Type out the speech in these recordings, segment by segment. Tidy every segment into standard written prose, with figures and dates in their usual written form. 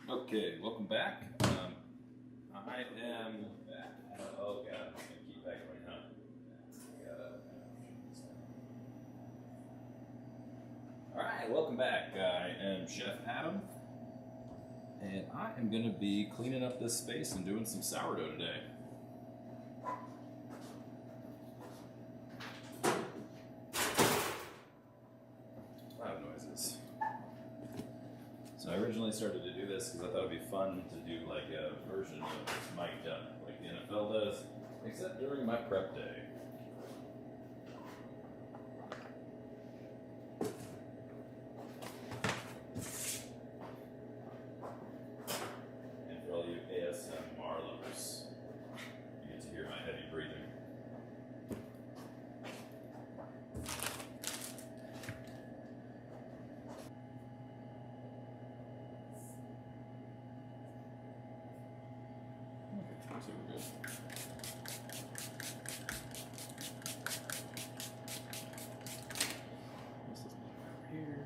Okay, welcome back. I am. Oh god, I'm gonna keep echoing, huh? All right, welcome back. I am Chef Adam, and I am gonna be cleaning up this space and doing some sourdough today. Loud noises. So I originally started to do this because I thought it'd be fun to do like a version of mic'd up, like the NFL does, except during my prep day. And for all you ASMR lovers, you get to hear my heavy breathing. So we're good. This is over here.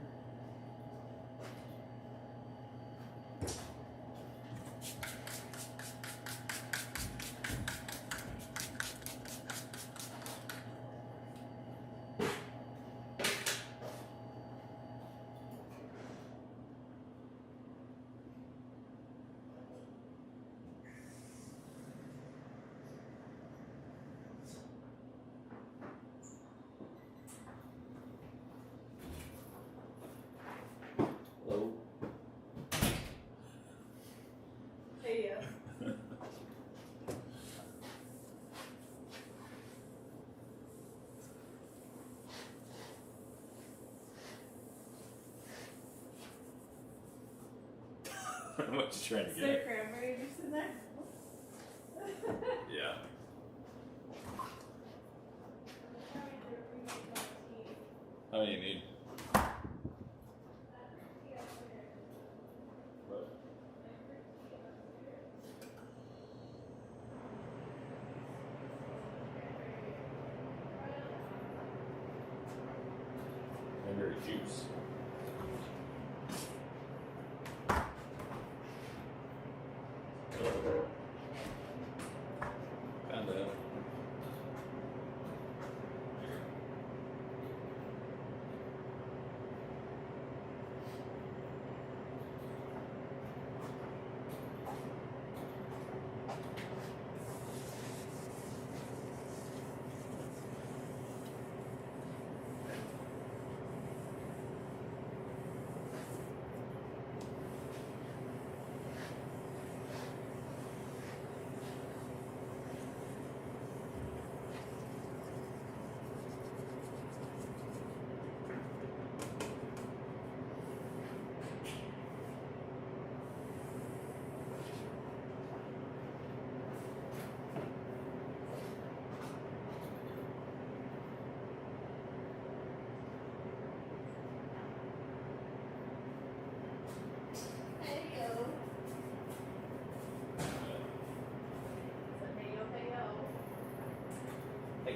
Hello. Hey, yeah. What you trying to Is get there at? cranberry juice in there? Yeah. How many you need? What? Cranberry juice. Found out. Hey-yo. So hey-yo, hey-yo. Hey.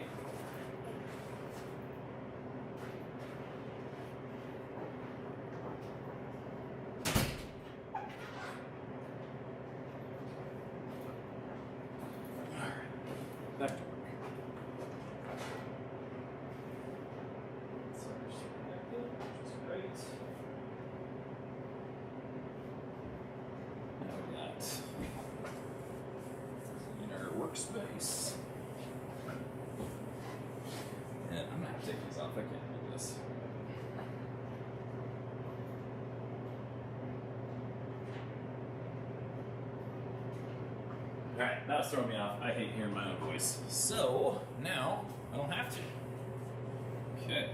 Alright. Back to work. So we're just connected, which is great. Now we got in our workspace. And I'm gonna have to take these off. I can't do this. Alright, that was throwing me off. I hate hearing my own voice. So now I don't have to. Okay.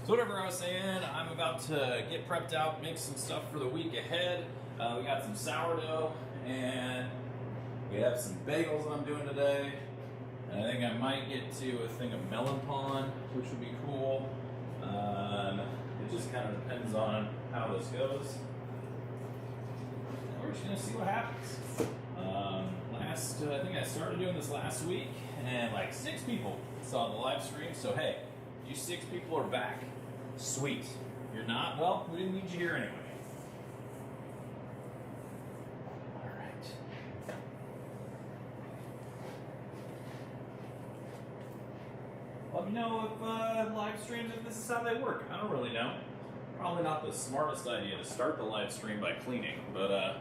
So whatever I was saying, I'm about to get prepped out, make some stuff for the week ahead. We got some sourdough and we have some bagels I'm doing today. And I think I might get to a thing of melon pond, which would be cool. It just kind of depends on how this goes. And we're just gonna see what happens. I think I started doing this last week, and like 6 people saw the live stream. So hey, you 6 people are back. Sweet. You're not? Well, we didn't need you here anyway. know if live streams, if this is how they work. I don't really know. Probably not the smartest idea to start the live stream by cleaning, but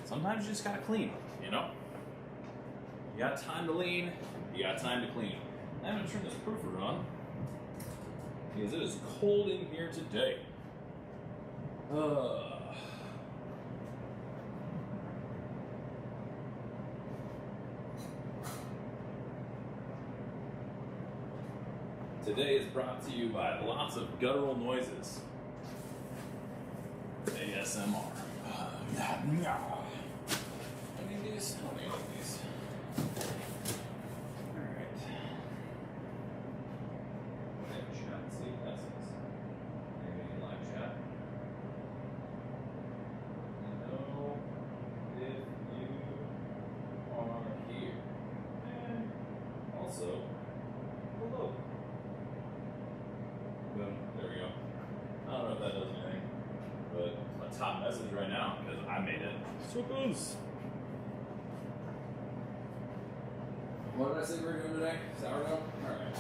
sometimes you just gotta clean, you know? You got time to lean, you got time to clean. I'm gonna turn this proofer on because it is cold in here today. Today is brought to you by lots of guttural noises. ASMR. How many of these? How many of these? Alright. Chat, see, that's this. Maybe live chat. Know if you are here. And also, hello. Boom, there we go. I don't know if that does anything, but my top message right now, because I made it. Suckers! What did I say we were doing today? Sourdough? Alright.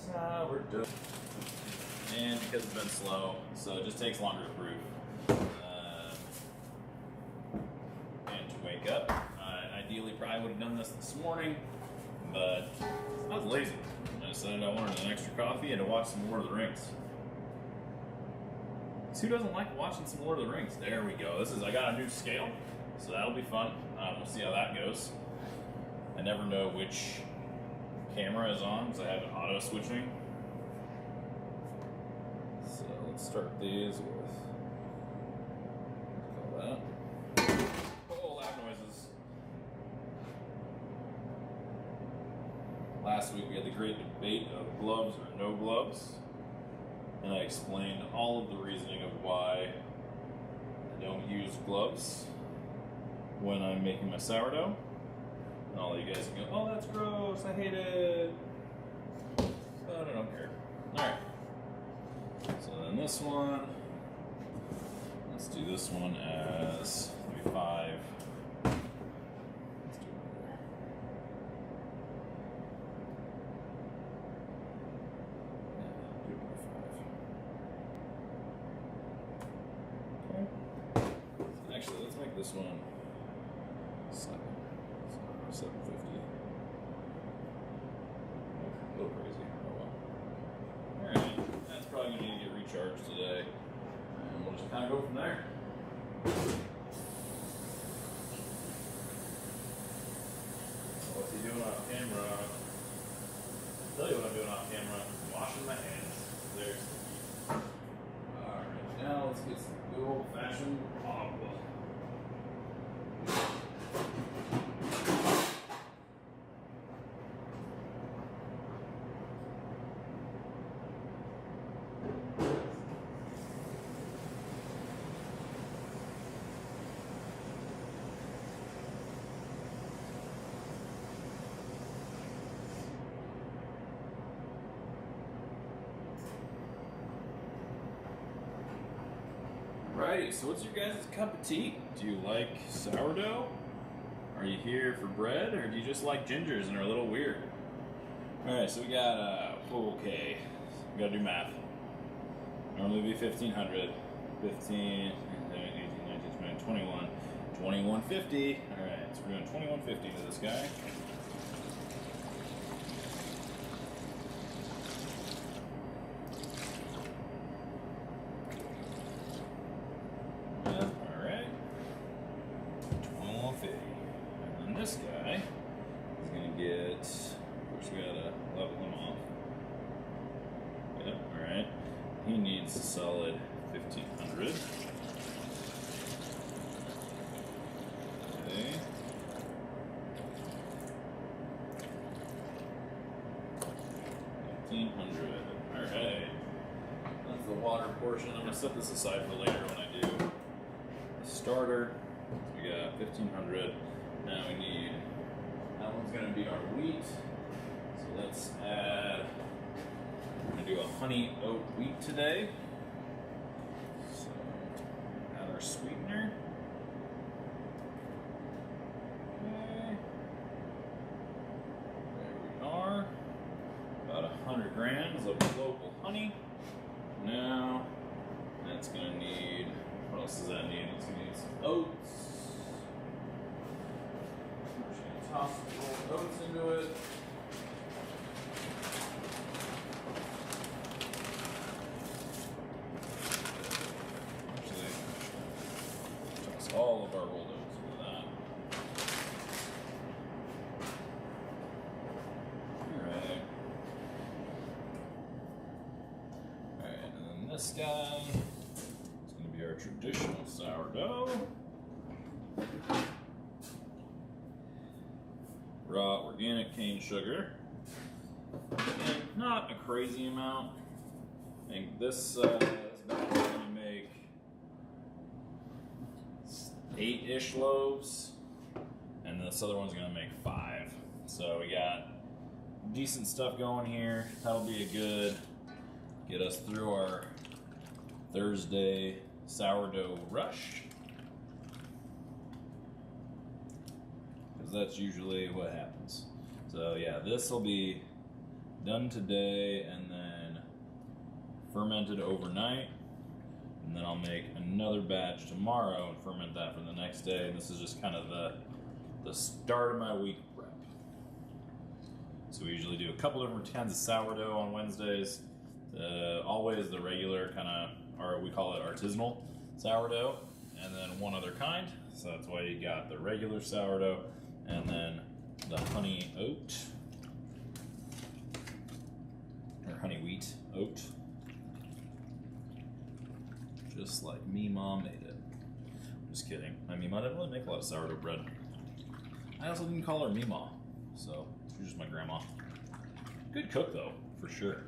Sourdough. And because it's been slow, so it just takes longer to proof. And to wake up. Ideally, probably would have done this morning, but I was lazy. I decided I wanted an extra coffee and to watch some Lord of the Rings. Who doesn't like watching some Lord of the Rings? There we go. I got a new scale, so that'll be fun. We'll see how that goes. I never know which camera is on because I have it auto switching. So let's start these with, call that. Oh, loud noises. Last week we had the great debate of gloves or no gloves. And I explained all of the reasoning of why I don't use gloves when I'm making my sourdough. And all you guys can go, oh, that's gross, I hate it. But I don't care. Alright. So then this one, let's do this one as maybe 5. Let's do it there. Yeah, do it by 5. Okay. So actually, let's make this one 7. So 750. A little crazy. Oh well. Alright, that's probably going to need to get recharged today. And we'll just kind of go from there. What's he doing off camera? I'll tell you what I'm doing off camera. Washing my hands. There's the key. Alright, now let's get some good old fashioned agua. Alrighty, so what's your guys' cup of tea? Do you like sourdough? Are you here for bread, or do you just like gingers and are a little weird? Alright, so we got, okay, we gotta do math. Normally it'd be 1,500, 15, 18, 19, 20, 21, 2150. Alright, so we're doing 2150 to this guy. This guy is going to get, of course we gotta level him off. Yep, alright. He needs a solid 1,500. Okay. 1,500. Alright. That's the water portion. I'm going to set this aside for later when I do the starter. So we got 1,500. Now we need, that one's going to be our wheat. So let's add, I'm going to do a honey oat wheat today. So add our sweetener. grams of local honey. Now, that's gonna need, what else does that need? It's gonna need some oats. I'm just gonna toss some rolled oats into it. Actually, toss all of our rolled oats into that. Alright. Alright, and then this guy is going to be our traditional sourdough. Raw organic cane sugar. And not a crazy amount. I think this batch is going to make 8-ish loaves, and this other one's going to make 5. So we got decent stuff going here. That'll be a good get us through our Thursday sourdough rush, because that's usually what happens. So yeah, this will be done today and then fermented overnight, and then I'll make another batch tomorrow and ferment that for the next day. And this is just kind of the start of my week prep. So we usually do a couple different kinds of sourdough on Wednesdays. Always the regular kind of, or we call it artisanal sourdough, and then one other kind. So that's why you got the regular sourdough and then the honey oat, or honey wheat oat. Just like me mom made it. Just kidding. My Meemaw didn't really make a lot of sourdough bread. I also didn't call her Meemaw, so she's just my grandma. Good cook though, for sure.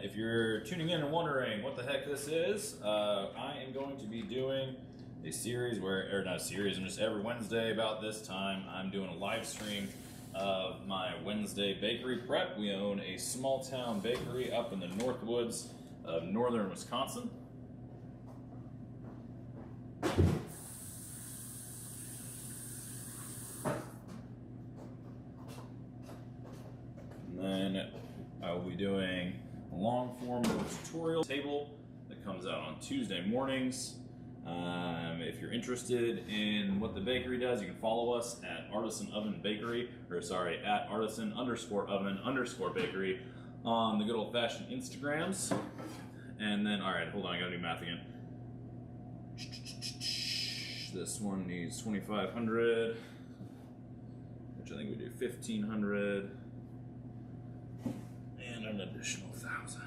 If you're tuning in and wondering what the heck this is, I am going to be doing a series where, or not a series, I'm just every Wednesday about this time, I'm doing a live stream of my Wednesday bakery prep. We own a small town bakery up in the North Woods of northern Wisconsin. And then I will be doing a long form tutorial table that comes out on Tuesday mornings. If you're interested in what the bakery does, you can follow us at Artisan Oven Bakery, or sorry, at Artisan_Oven_Bakery on the good old fashioned Instagrams. And then, all right, hold on, I gotta do math again. This one needs 2,500, which I think we do 1,500, and an additional 1,000.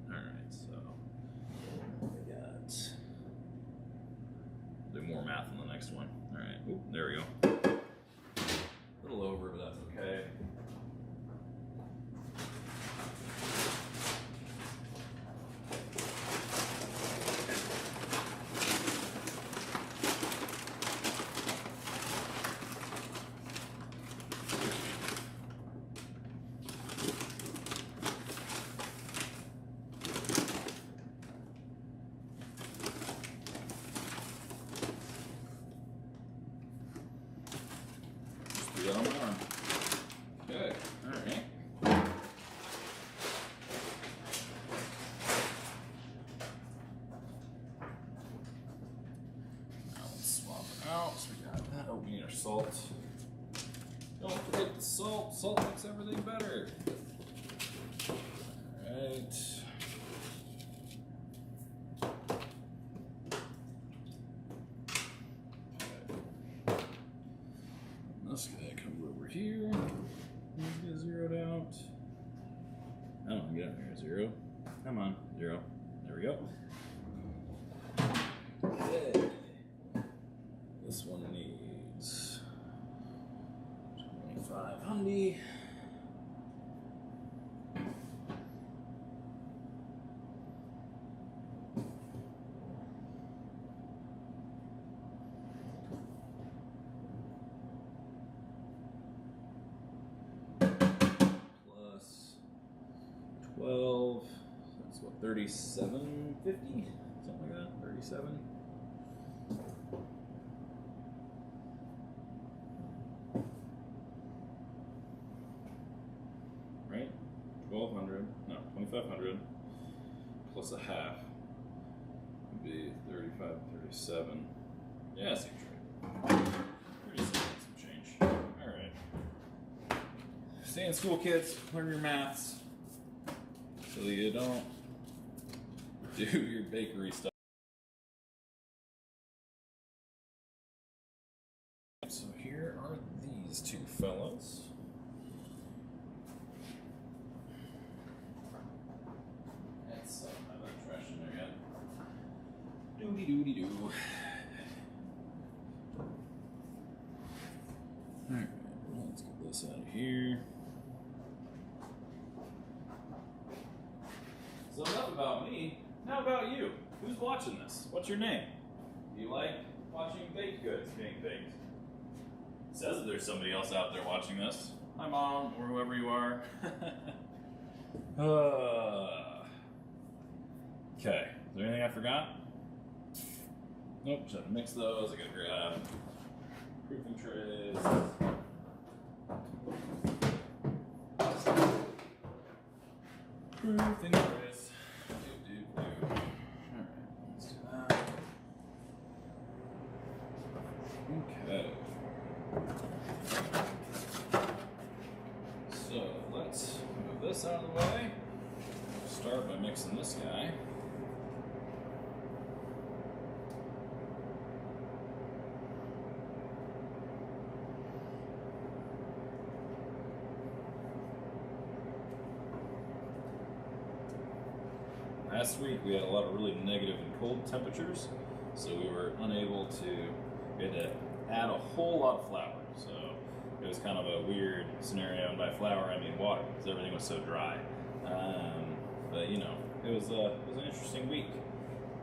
All right, so we got, do more math on the next one. All right, oop, there we go. A little over, but that's okay. Do that on my arm. Okay, all right. Now let's swap it out. So we got that. Oh, we need our salt. Don't forget the salt. Salt makes everything better. All right. This guy comes over here. Let's get zeroed out. I don't get up here. 0. Come on, 0. There we go. Okay. This one needs 2,500. Plus 12, that's what, 37.50? Something like that, 37. 2,500 plus a half would be 35, 37. Yeah, seems right. 37, some change. All right. Stay in school, kids. Learn your maths so that you don't do your bakery stuff. So here are these two fellows. That's not that trash in there yet. Doody doody doo. Alright, let's get this out of here. So enough about me. Now about you. Who's watching this? What's your name? Do you like watching baked goods being baked? It says that there's somebody else out there watching this. Hi, Mom, or whoever you are. Okay, is there anything I forgot? Nope, just have to mix those. I gotta grab proofing trays. Proofing trays. Alright, let's do that. Okay. So let's move this out of the way. Start by mixing this guy. Last week we had a lot of really negative and cold temperatures, so we were unable to, we had to add a whole lot of flour. So it was kind of a weird scenario, and by flour I mean water, because everything was so dry. But you know, it was an interesting week.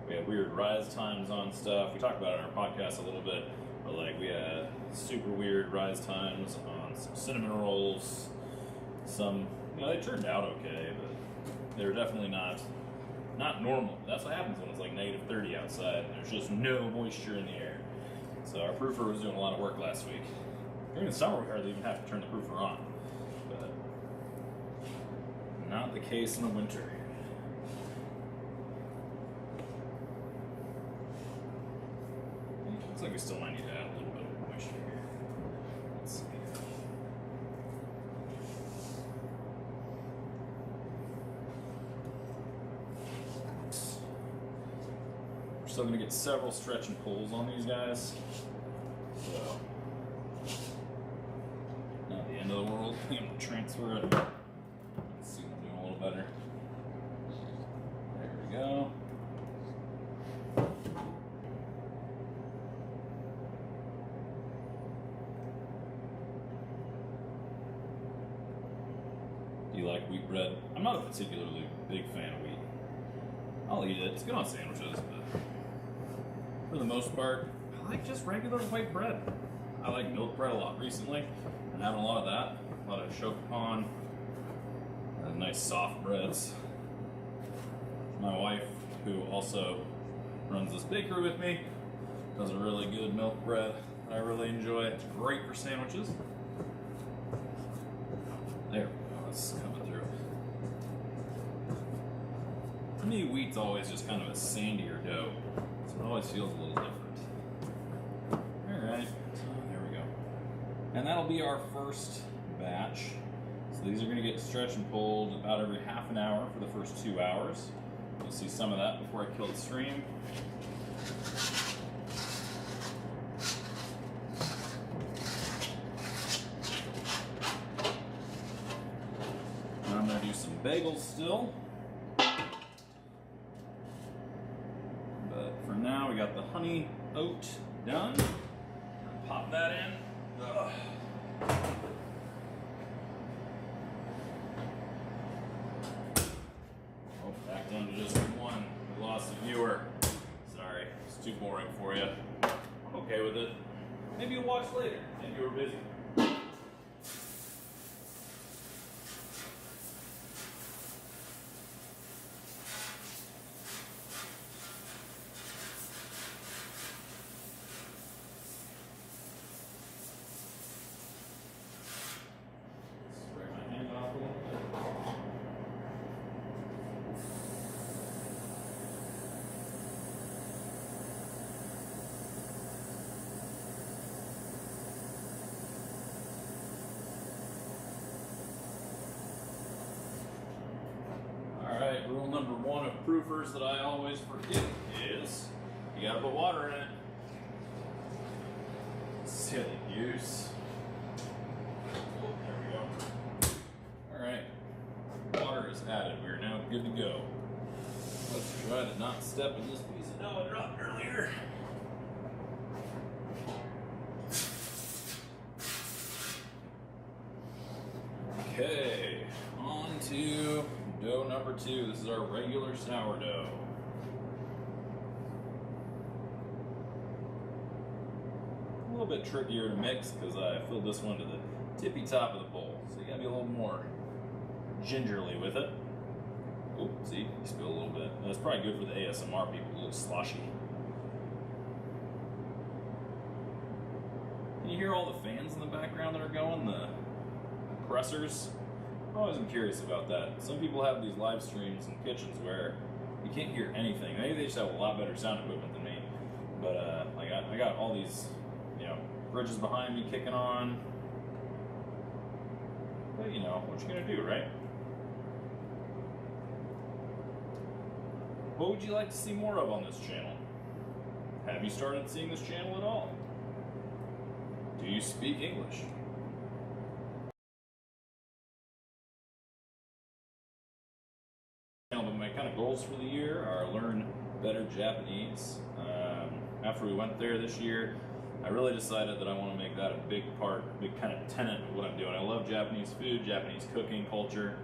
We had weird rise times on stuff. We talked about it in our podcast a little bit, but like we had super weird rise times on some cinnamon rolls. Some, you know, they turned out okay, but they were definitely not normal. That's what happens when it's like negative 30 outside and there's just no moisture in the air. So our proofer was doing a lot of work last week. During the summer, we hardly even have to turn the proofer on, but not the case in the winter. Looks like we still might need to add a little bit of moisture here. Let's see. We're still going to get several stretch and pulls on these guys. So, not the end of the world. I'm going to transfer it. Let's see if I'm doing a little better. There we go. Do you like wheat bread? I'm not a particularly big fan of wheat. I'll eat it. It's good on sandwiches, but for the most part, I like just regular white bread. I like milk bread a lot recently. I'm having a lot of that. A lot of chocopan. Nice soft breads. My wife, who also runs this bakery with me, does a really good milk bread that I really enjoy. It's great for sandwiches. There we go. It's coming through. For me, wheat's always just kind of a sandier dough, so it always feels a little different. Alright, so there we go. And that'll be our first batch. So these are going to get stretched and pulled about every half an hour for the first 2 hours. You'll see some of that before I kill the stream. I'm going to do some bagels still. But for now, we got the honey oat done. Pop that in. Ugh. Oh, back down to just one. We lost a viewer. Sorry, it's too boring for you. I'm okay with it. Maybe you'll watch later. Maybe you were busy. right, rule number one of proofers that I always forget is you gotta put water in it. Silly goose. Oh, there we go. Alright, water is added. We are now good to go. Let's try to not step in this piece of dough I dropped earlier. Okay, on to dough number 2. This is our regular sourdough. A little bit trickier to mix because I filled this one to the tippy top of the bowl. So you gotta be a little more gingerly with it. Oh, see, you spill a little bit. That's probably good for the ASMR people, a little sloshy. Can you hear all the fans in the background that are going? The compressors? I always am curious about that. Some people have these live streams in kitchens where you can't hear anything. Maybe they just have a lot better sound equipment than me. But like I got all these, bridges behind me kicking on. But what you gonna do, right? What would you like to see more of on this channel? Have you started seeing this channel at all? Do you speak English? But my kind of goals for the year are learn better Japanese. After we went there this year, I really decided that I want to make that a big kind of tenet of what I'm doing. I love Japanese food, Japanese cooking culture.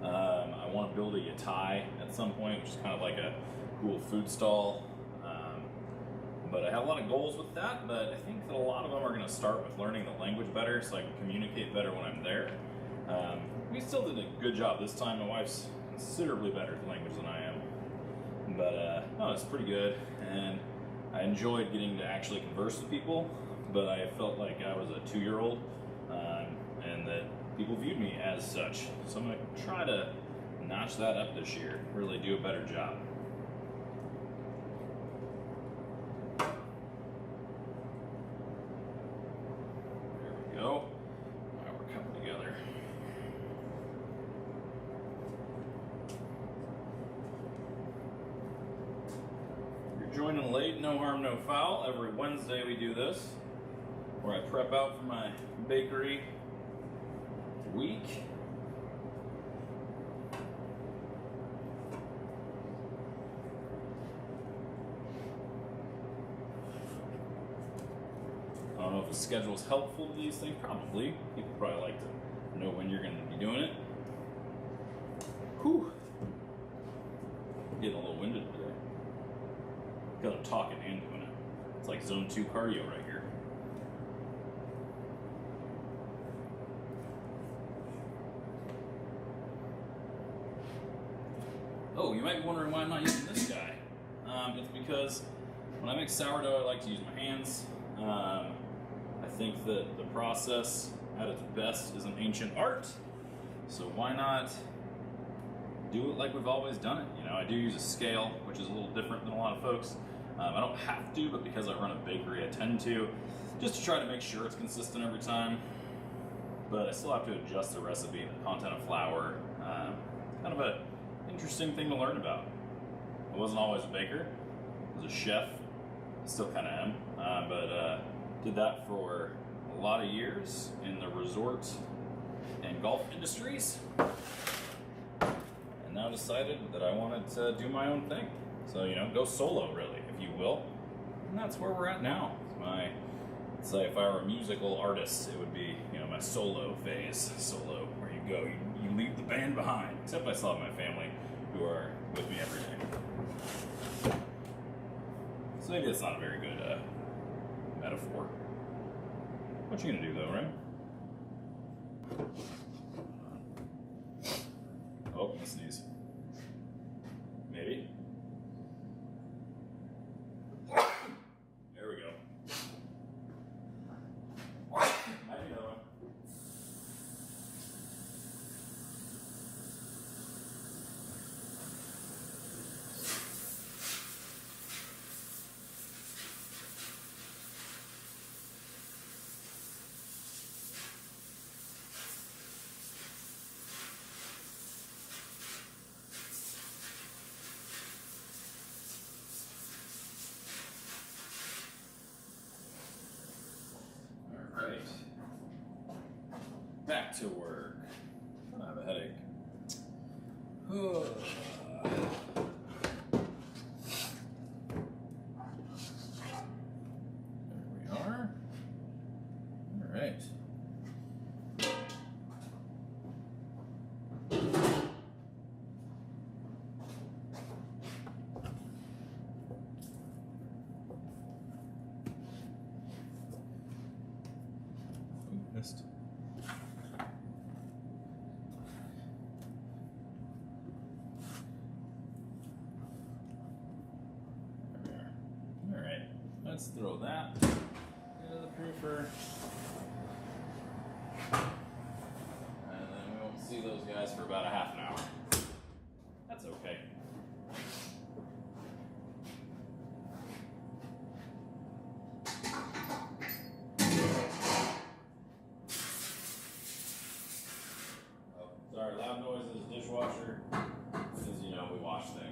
I want to build a yatai at some point, which is kind of like a cool food stall. But I have a lot of goals with that, but I think that a lot of them are going to start with learning the language better so I can communicate better when I'm there. We still did a good job this time. My wife's considerably better at the language than I am. But no, it's pretty good. And I enjoyed getting to actually converse with people, but I felt like I was a 2-year-old and that people viewed me as such. So I'm going to try to notch that up this year, really do a better job. There we go. Now we're coming together. You're joining late, no harm, no foul. Every Wednesday we do this, where I prep out for my bakery week. I don't know if the schedule is helpful to these things. Probably. People probably like to know when you're going to be doing it. Whew. I'm getting a little winded today. Because I'm talking and doing it. It's like zone 2 cardio right here. Oh, you might be wondering why I'm not using this guy. It's because when I make sourdough, I like to use my hands. I think that the process at its best is an ancient art. So why not do it like we've always done it? I do use a scale, which is a little different than a lot of folks. I don't have to, but because I run a bakery, I tend to, just to try to make sure it's consistent every time. But I still have to adjust the recipe, the content of flour. Kind of a interesting thing to learn about. I wasn't always a baker. I was a chef. I still kind of am. But did that for a lot of years in the resort and golf industries. And now decided that I wanted to do my own thing. So, go solo, really, if you will. And that's where we're at now. Let's say if I were a musical artist, it would be, my solo phase. Solo, where you go, you leave the band behind. Except I still have my family who are with me every day. So maybe that's not a very good metaphor. What you gonna do though, right? Oh, I sneeze. Maybe. There we go. Might be another one. Back to work. I have a headache. There we are. All right. Missed. All right, let's throw that into the proofer, and then we won't see those guys for about a half an hour. That's okay. Oh, sorry, loud noises, dishwasher, because you know we wash things.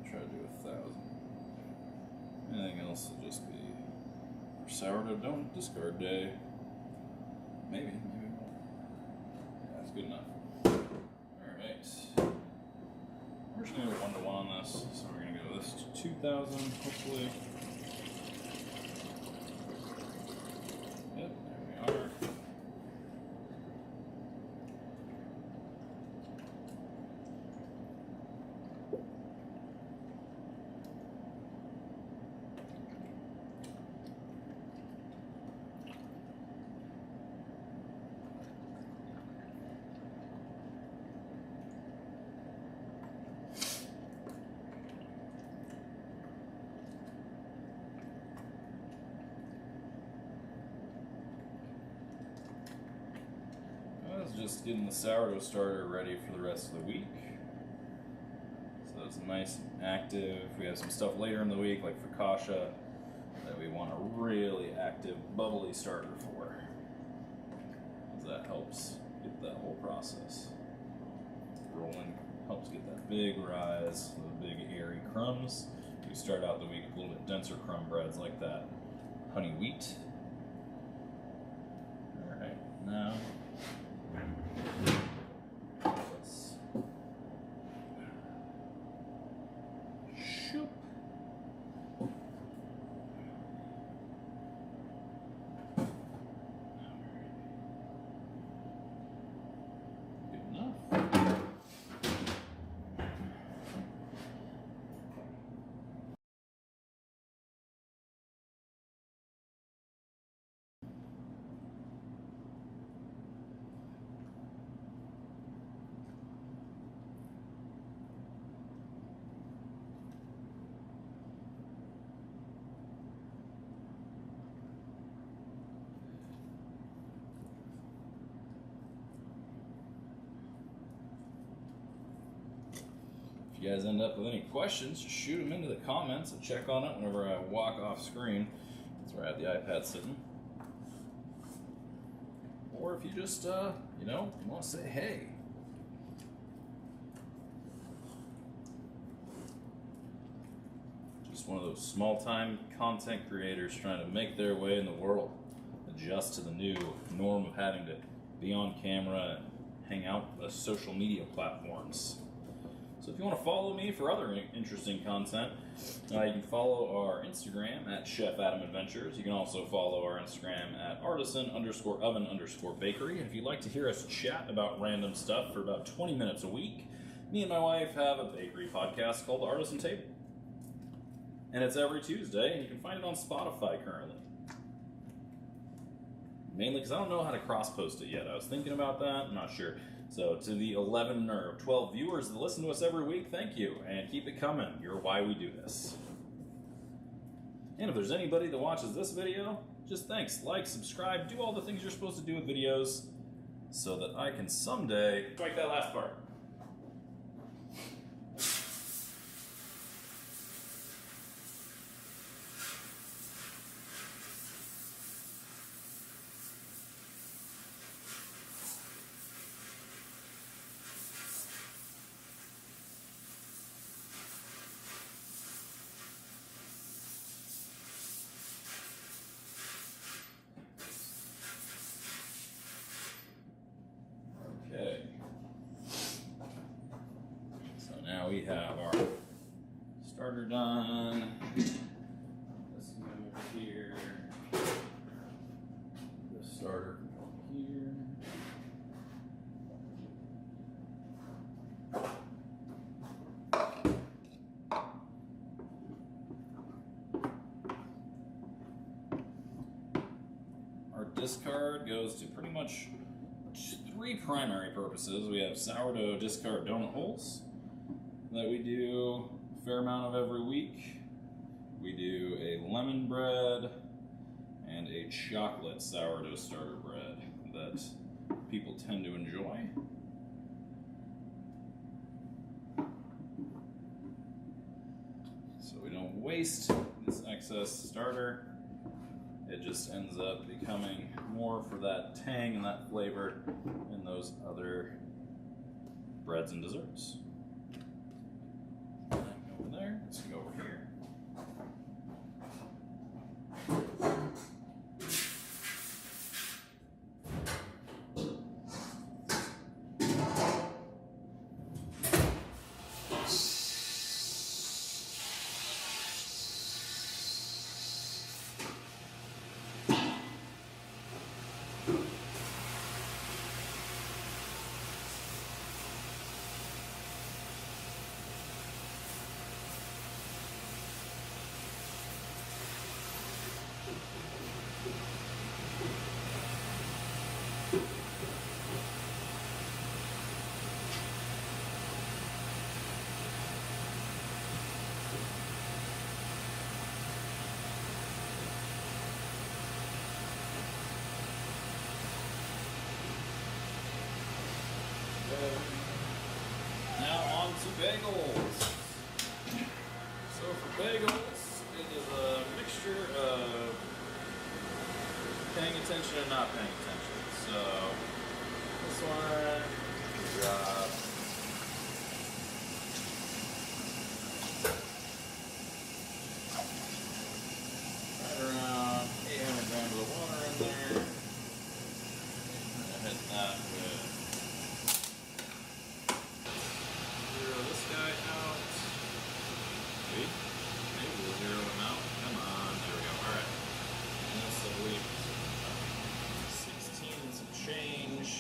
Try to do 1,000. Anything else will just be for sourdough donut discard day. Maybe not. Yeah, that's good enough. Alright. We're just gonna go 1-to-1 on this. So we're gonna go this to 2,000, hopefully. Yep, there we are. Just getting the sourdough starter ready for the rest of the week. So it's nice and active. We have some stuff later in the week, like focaccia, that we want a really active, bubbly starter for. That helps get that whole process rolling. Helps get that big rise, the big airy crumbs. You start out the week with a little bit denser crumb breads like that honey wheat. All right, now. If you guys end up with any questions, just shoot them into the comments. I'll check on it whenever I walk off screen. That's where I have the iPad sitting. Or if you just, you want to say hey. Just one of those small-time content creators trying to make their way in the world, adjust to the new norm of having to be on camera and hang out with social media platforms. So if you want to follow me for other interesting content, you can follow our Instagram at Chef Adam Adventures. You can also follow our Instagram at artisan_oven_bakery. And if you'd like to hear us chat about random stuff for about 20 minutes a week, me and my wife have a bakery podcast called The Artisan Table. And it's every Tuesday, and you can find it on Spotify currently. Mainly because I don't know how to cross-post it yet. I was thinking about that, I'm not sure. So to the 11 or 12 viewers that listen to us every week, thank you, and keep it coming. You're why we do this. And if there's anybody that watches this video, just thanks, like, subscribe, do all the things you're supposed to do with videos so that I can someday strike that last part. Okay. So now we have our starter done. This one over here. The starter here. Our discard goes to pretty much 3 primary purposes. We have sourdough discard donut holes that we do a fair amount of every week. We do a lemon bread and a chocolate sourdough starter bread that people tend to enjoy. So we don't waste this excess starter. It just ends up becoming more for that tang and that flavor in those other breads and desserts. Go over there. Let's go over here. Now on to bagels. So for bagels, it is a mixture of paying attention and not paying attention. So this one, drop. Right around 800 grams of water in there. Hit that with this guy out. Maybe we'll zero him out. Come on, there we go. Alright. And that's the week 16 and some change.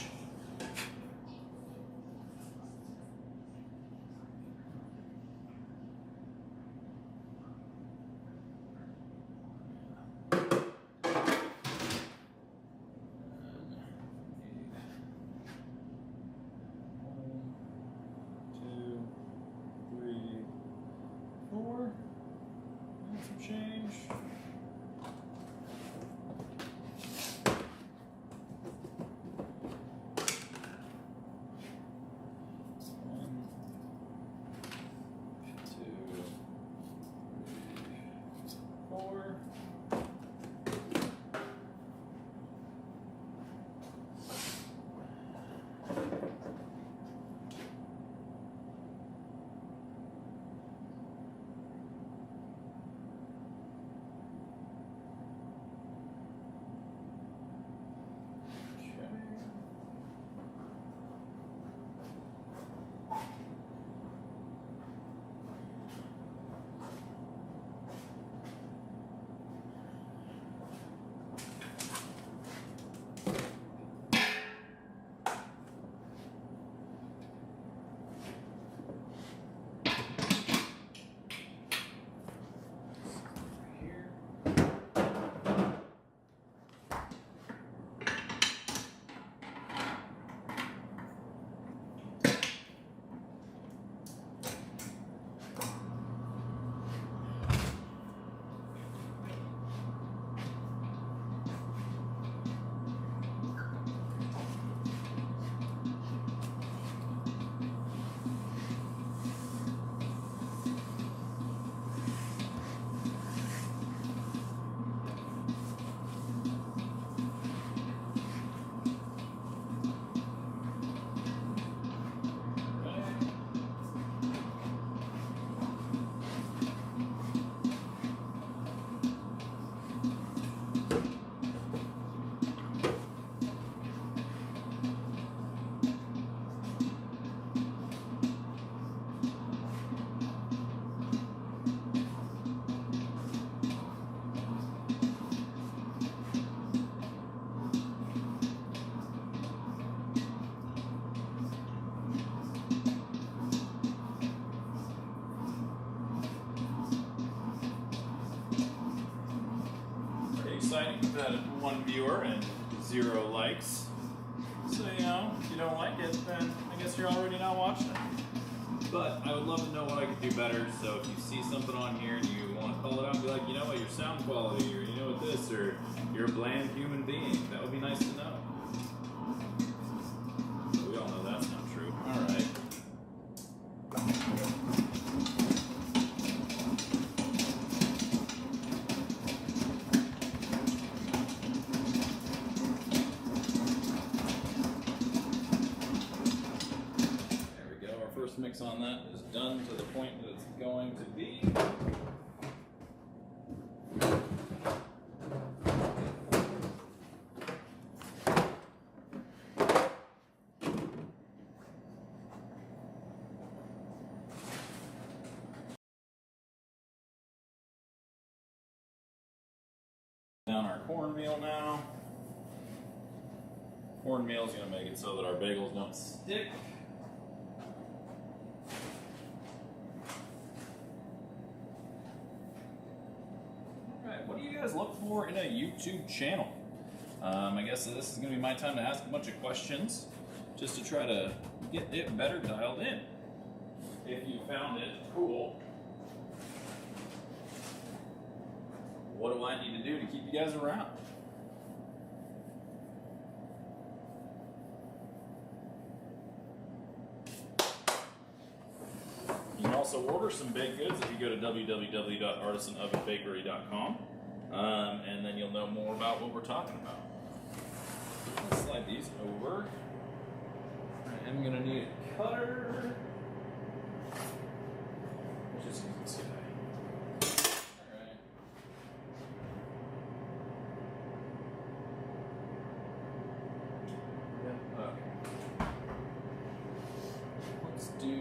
that one viewer and 0 likes. So, you know, if you don't like it, then I guess you're already not watching it. But I would love to know what I could do better. So if you see something on here and you want to call it out and be like, you know what, your sound quality, or you know what this, or you're a bland human being, that would be nice to know. But we all know that's not true. All right. First mix on that is done to the point that it's going to be. Down our cornmeal now. Cornmeal is going to make it so that our bagels don't stick. What do you guys look for in a YouTube channel? I guess this is going to be my time to ask a bunch of questions just to try to get it better dialed in. If you found it cool, what do I need to do to keep you guys around? You can also order some baked goods if you go to www.artisanovenbakery.com. And then you'll know more about what we're talking about. Let's slide these over. I am going to need a cutter. Let's just use this guy. Alright. Yeah, okay. Let's do...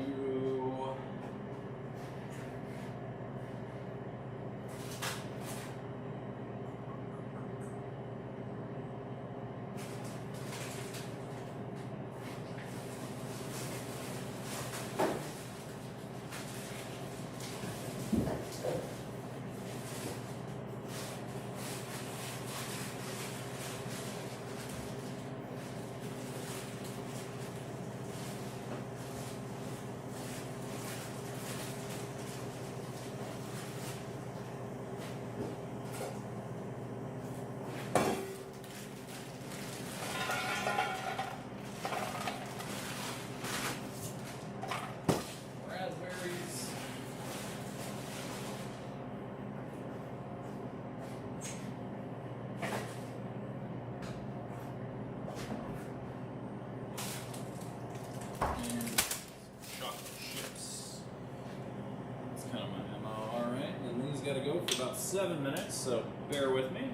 Got to go for about 7 minutes, so bear with me.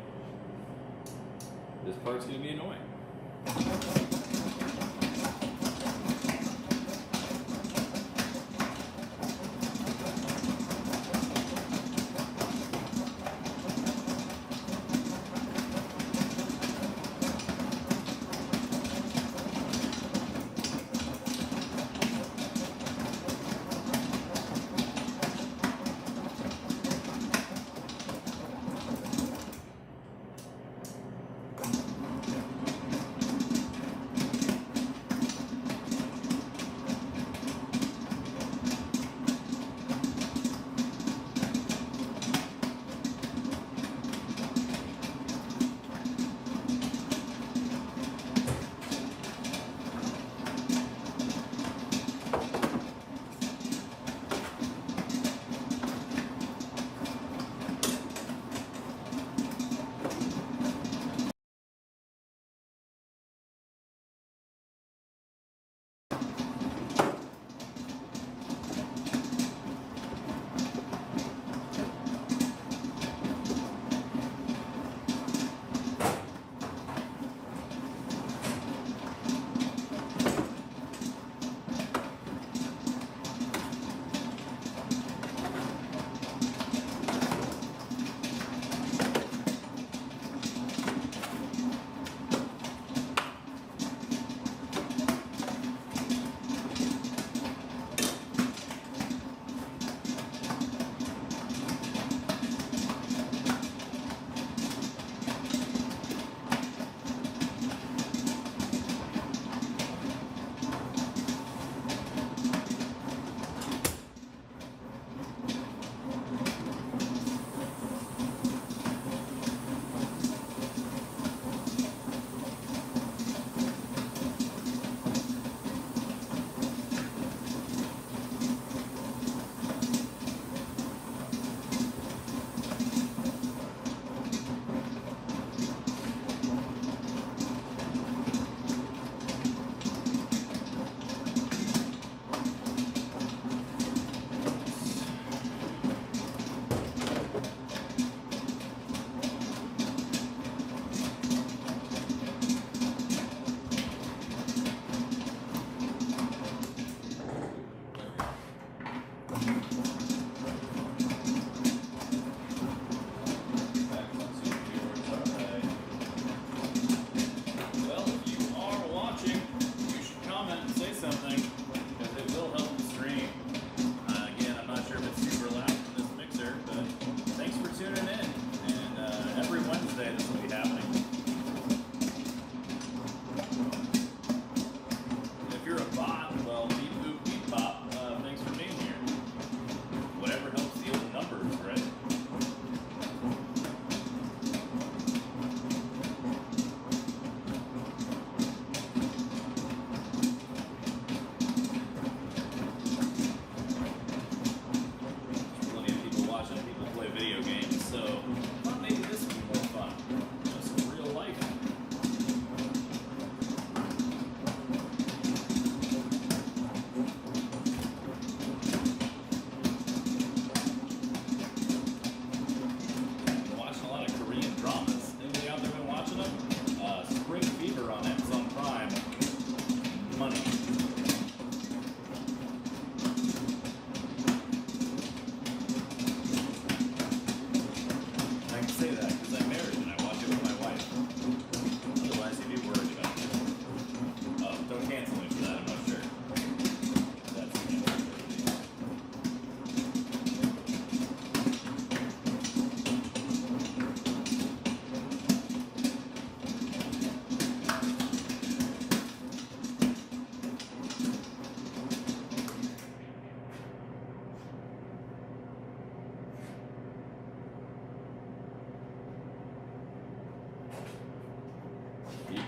This part's going to be annoying.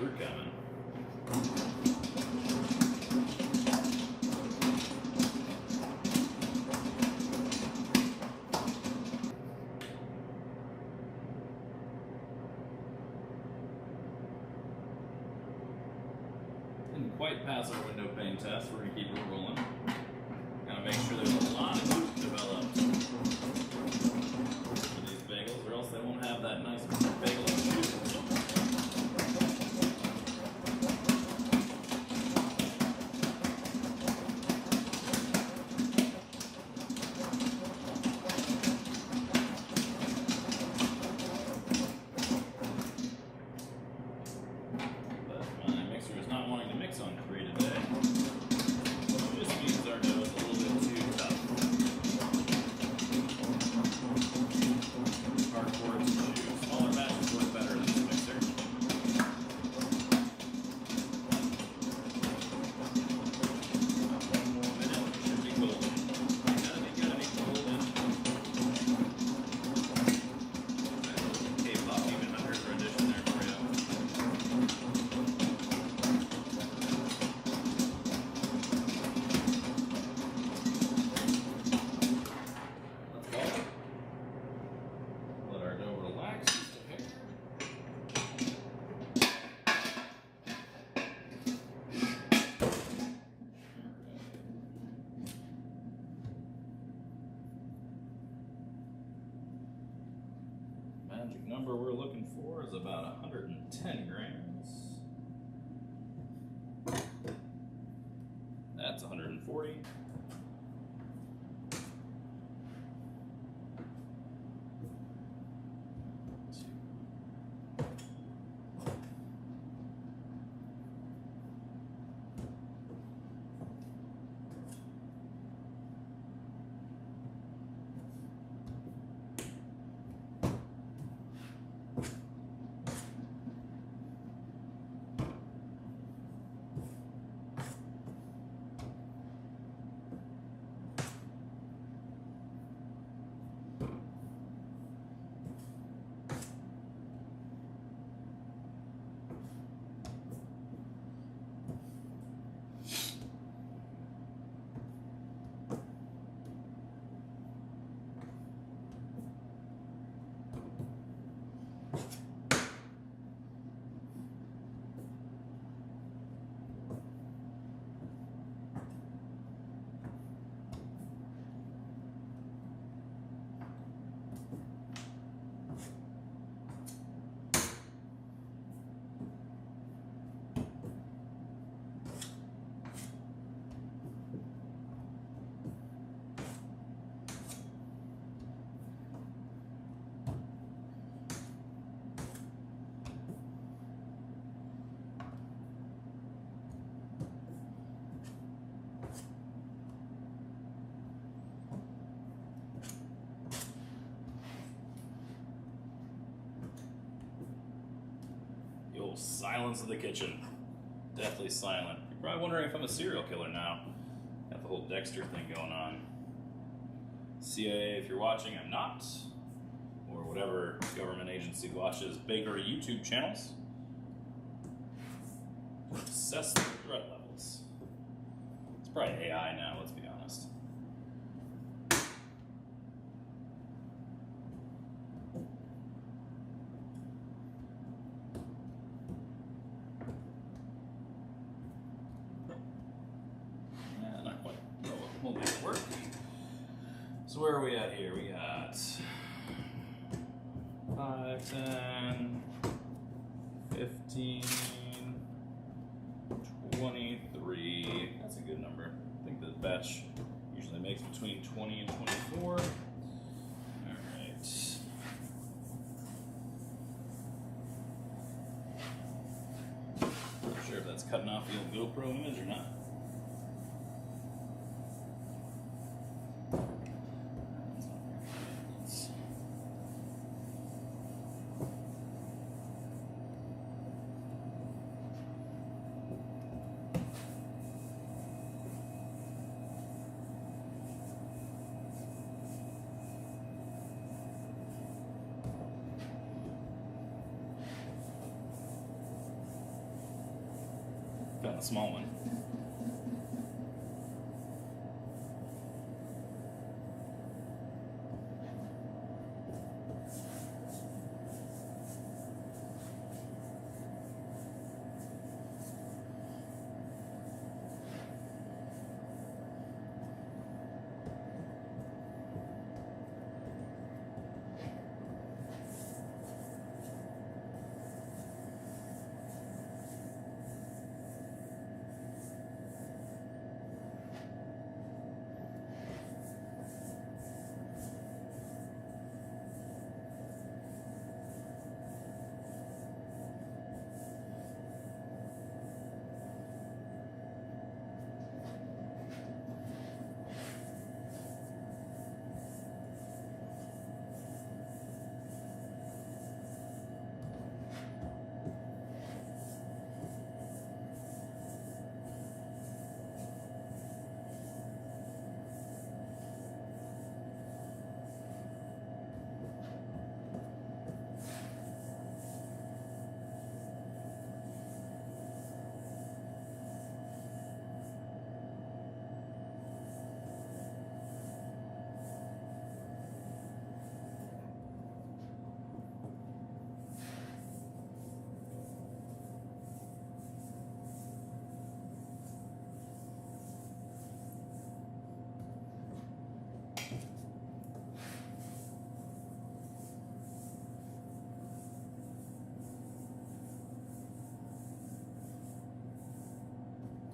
we're coming. Didn't quite pass our window pane test. We're gonna keep it rolling. Gotta make sure there's a lot of goop developed for these bagels, or else they won't have that nice bagel juice. But my mixer is not wanting to mix on 3 today. It just means our dough is a little bit too tough. Hard for it to chew. Smaller batches work better in this mixer. One more minute, should be golden. Gotta be golden. K-pop even 100 rendition there for you. Let's go. Let our dough relax just a hair. Magic number we're looking for is about 110 grams. That's 140. The old silence of the kitchen. Deathly silent. You're probably wondering if I'm a serial killer now. Got the whole Dexter thing going on. CIA, if you're watching, I'm not. Or whatever government agency watches bakery YouTube channels. Assess the threat levels. It's probably AI now, let's be honest. Not quite. Oh, we'll make it work. So where are we at here? We got 5, 10, 15, 23. That's a good number. I think the batch usually makes between 20 and 24. All right. Not sure if that's cutting off the old GoPro image or not. Found a small one.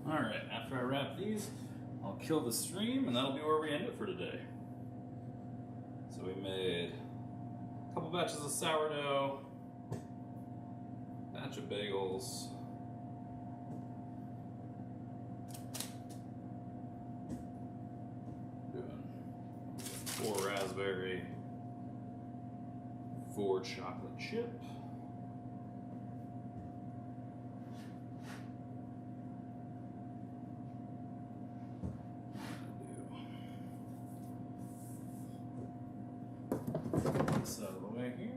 Alright, after I wrap these, I'll kill the stream and that'll be where we end it for today. So we made a couple batches of sourdough, batch of bagels, doing 4 raspberry, 4 chocolate chip, this out of the way here.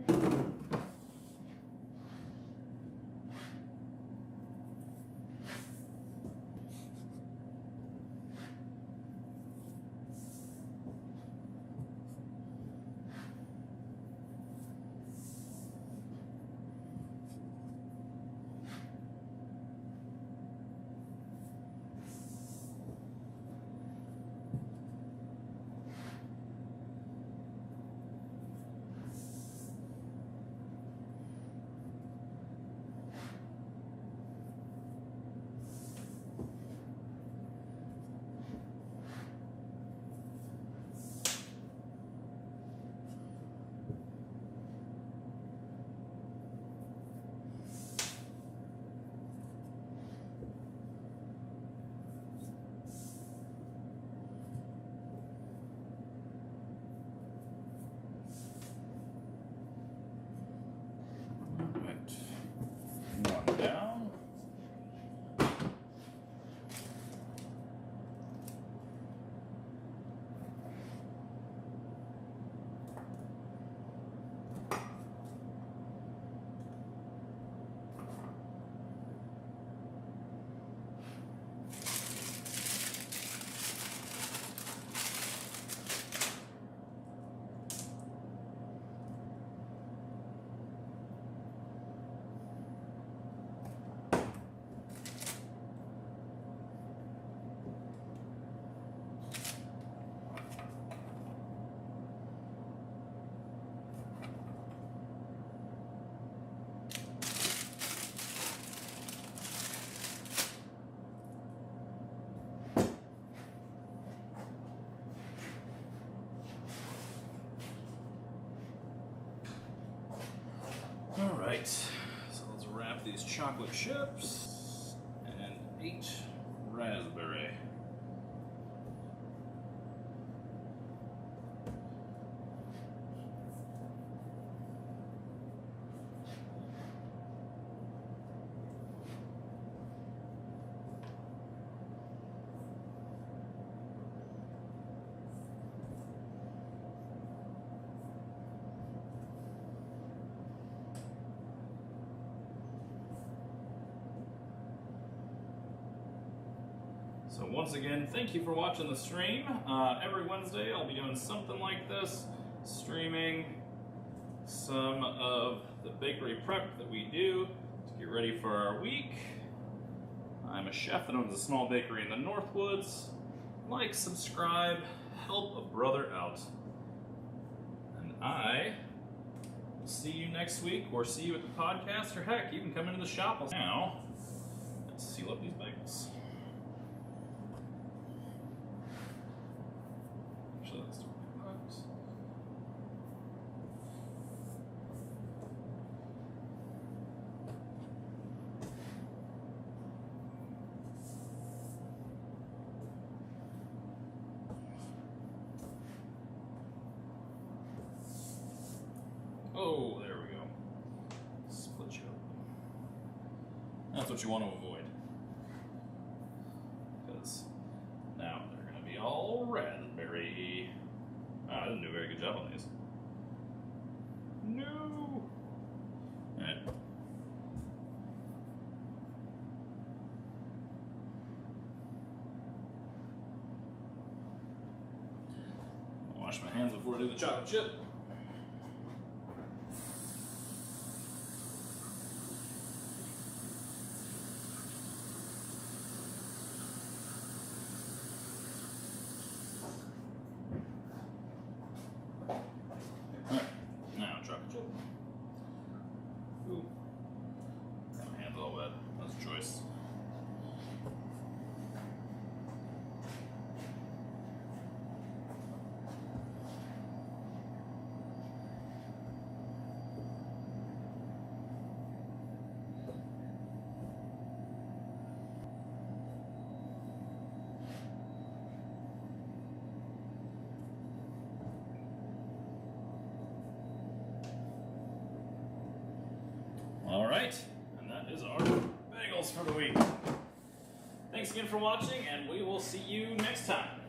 One down. All right, so let's wrap these chocolate chips and 8 raspberry. So once again, thank you for watching the stream. Every Wednesday I'll be doing something like this, streaming some of the bakery prep that we do to get ready for our week. I'm a chef that owns a small bakery in the Northwoods. Like, subscribe, help a brother out. And I will see you next week, or see you at the podcast, or heck, you can come into the shop. Now, let's seal up these bagels. Actually, let's do that. Oh, there we go. Split you up. That's what you want to avoid. Because now they're going to be all raspberry. I didn't do a very good job on these. No! Alright. Wash my hands before I do the chocolate chip. Ooh. My hand's all wet. That's a choice. All right, and that is our bagels for the week. Thanks again for watching, and we will see you next time.